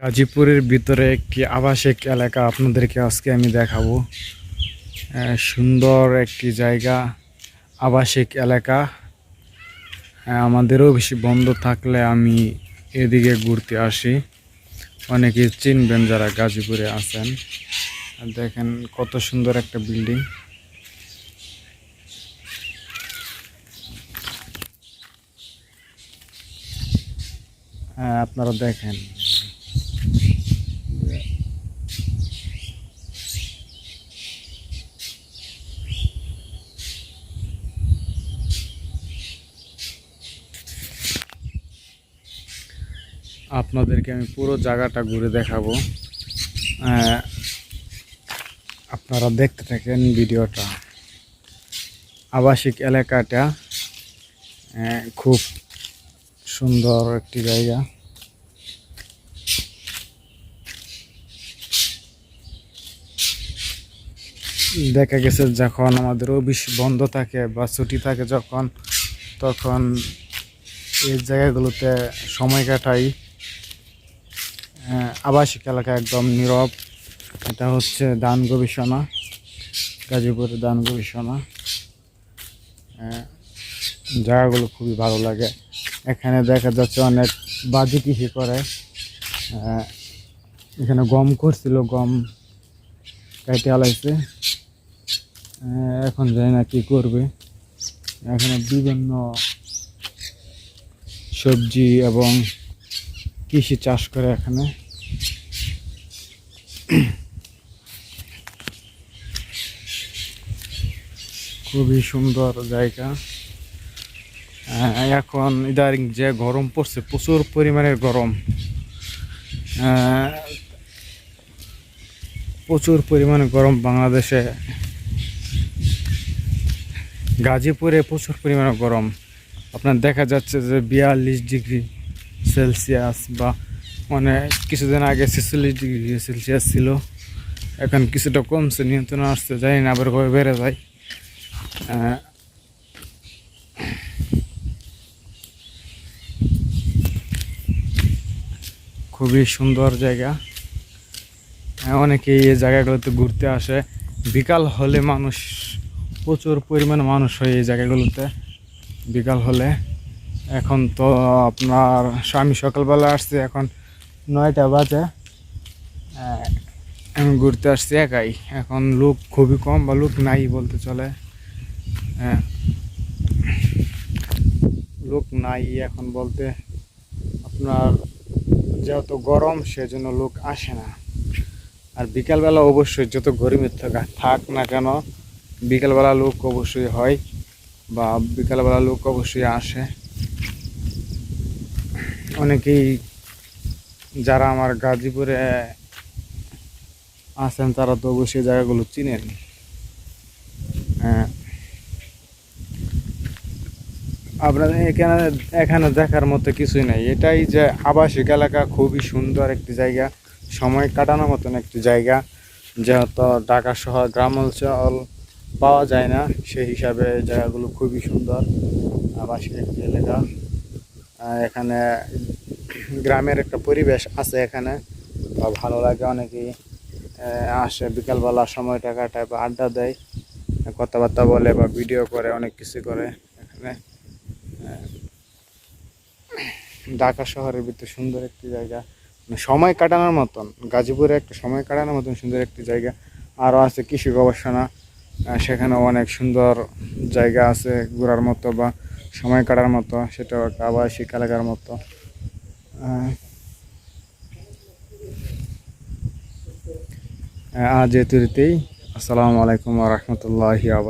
গাজীপুরের ভিতরে একটি আবাসিক এলাকা আপনাদেরকে আজকে আমি দেখাবো। সুন্দর একটি জায়গা, আবাসিক এলাকা। আমাদেরও বেশি বন্ধ থাকলে আমি এদিকে ঘুরতে আসি। অনেকে চিনবেন যারা গাজীপুরে আছেন। দেখেন কত সুন্দর একটা বিল্ডিং। আপনারা দেখেন। আপনাদেরকে আমি পুরো জায়গাটা ঘুরে দেখাবো। আপনারা দেখতে থাকেন ভিডিওটা। আবাসিক এলাকাটা খুব সুন্দর একটি জায়গা। দেখা গেছে যখন আমাদের অফিস বন্ধ থাকে বা ছুটি থাকে তখন এই জায়গাগুলোতে সময় কাটাই। আবাসিক এলাকা একদম নীরব। এটা হচ্ছে দান গবেষণা, গাজীপুরের দান গবেষণা। জায়গাগুলো খুবই ভালো লাগে। এখানে দেখা যাচ্ছে অনেক বাজি কৃষি করে। এখানে গম করছিল, গম কাইটে আলাইছে। এখন জানি না কি করবে। এখানে বিভিন্ন সবজি এবং কৃষি চাষ করে এখানে। খুবই সুন্দর জায়গা। এখন ইদারিং যে গরম পড়ছে, প্রচুর পরিমাণের গরম। প্রচুর পরিমাণে গরম বাংলাদেশে। গাজীপুরে প্রচুর পরিমাণে গরম। আপনার দেখা যাচ্ছে যে 42 ডিগ্রি সেলসিয়াস বা মানে কিছুদিন আগে 46 ডিগ্রি সেলসিয়াস ছিল। এখন কিছুটা কমছে, নিয়ন্ত্রণে আসতে জানি না, আবার কবে বেড়ে যায়। খুবই সুন্দর জায়গা। অনেকেই এই জায়গাগুলোতে ঘুরতে আসে। বিকাল হলে প্রচুর পরিমাণে মানুষ হয় এই জায়গাগুলোতে বিকাল হলে। এখন তো আপনার আমি সকালবেলা আসছি, এখন 9টা বাজে। আমি ঘুরতে আসছি একাই। এখন লোক খুবই কম বা লোক নাই বলতে চলে। লোক নাই এখন বলতে আপনার যেহেতু গরম সেজন্য লোক আসে না। আর বিকালবেলা অবশ্যই যত গরমের থাক না কেন, বিকালবেলা লোক অবশ্যই হয় বা বিকালবেলা লোক অবশ্যই আসে। অনেকেই যারা আমার গাজীপুরে আছেন তারা তো অবশ্যই জায়গাগুলো চিনেন। আপনাদের এখানে দেখার মতো কিছুই নাই। এটাই যে আবাসিক এলাকা, খুবই সুন্দর একটি জায়গা, সময় কাটানোর মতন একটি জায়গা। যেহেতু ঢাকা শহর গ্রাম অঞ্চল পাওয়া যায় না, সেই হিসাবে জায়গাগুলো খুবই সুন্দর। আবাসিক একটি এলাকা। এখানে গ্রামের একটা পরিবেশ আছে এখানে, ভালো লাগে। অনেকেই আসে বিকালবেলা, সময়টা কাটায় বা আড্ডা দেয়, কথাবার্তা বলে বা ভিডিও করে, অনেক কিছু করে এখানে। ঢাকা শহরের ভিতরে সুন্দর একটি জায়গা, মানে সময় কাটানোর মতন। গাজীপুরে একটা সময় কাটানোর মতন সুন্দর একটি জায়গা। আরও আছে কৃষি গবেষণা, সেখানেও অনেক সুন্দর জায়গা আছে ঘোরার মতো বা সময় কাটার মতো। সেটাও একটা আবাসিক এলাকার মতো। আজ এ তুরিতেই। আসসালামু আলাইকুম ওয়া রাহমাতুল্লাহি ওয়া বারাকাতুহু।